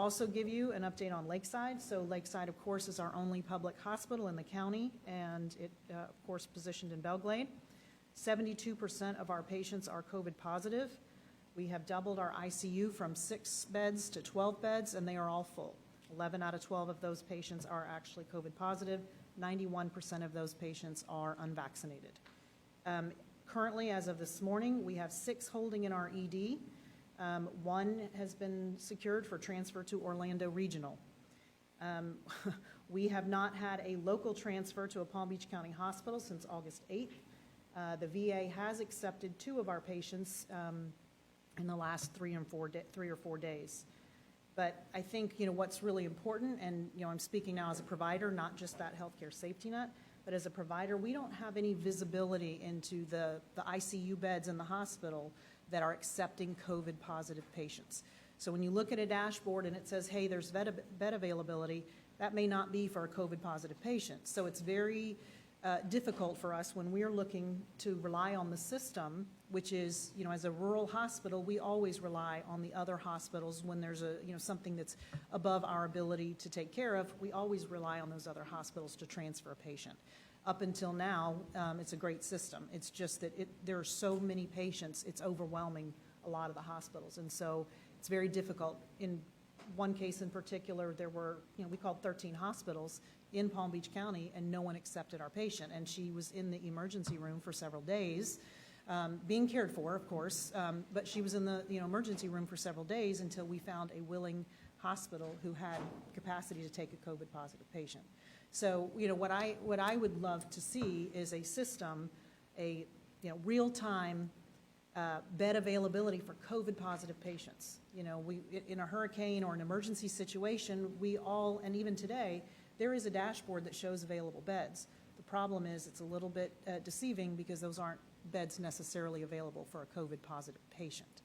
also give you an update on Lakeside. So Lakeside, of course, is our only public hospital in the county, and it, of course, positioned in Belle Glade. 72% of our patients are COVID positive. We have doubled our ICU from 6 beds to 12 beds, and they are all full. 11 out of 12 of those patients are actually COVID positive. 91% of those patients are unvaccinated. Currently, as of this morning, we have 6 holding in our ED. 1 has been secured for transfer to Orlando Regional. We have not had a local transfer to a Palm Beach County hospital since August 8th. The VA has accepted 2 of our patients in the last 3 or 4 days. But I think, what's really important, and, I'm speaking now as a provider, not just that healthcare safety net, but as a provider, we don't have any visibility into the ICU beds in the hospital that are accepting COVID positive patients. So when you look at a dashboard and it says, hey, there's bed availability, that may not be for a COVID positive patient. So it's very difficult for us when we are looking to rely on the system, which is, as a rural hospital, we always rely on the other hospitals when there's something that's above our ability to take care of. We always rely on those other hospitals to transfer a patient. Up until now, it's a great system. It's just that there are so many patients, it's overwhelming a lot of the hospitals. And so it's very difficult. In one case in particular, there were, we called 13 hospitals in Palm Beach County, and no one accepted our patient. And she was in the emergency room for several days, being cared for, of course, but she was in the emergency room for several days until we found a willing hospital who had capacity to take a COVID positive patient. So, what I would love to see is a system, a real-time bed availability for COVID positive patients. In a hurricane or an emergency situation, and even today, there is a dashboard that shows available beds. The problem is it's a little bit deceiving because those aren't beds necessarily available for a COVID positive patient.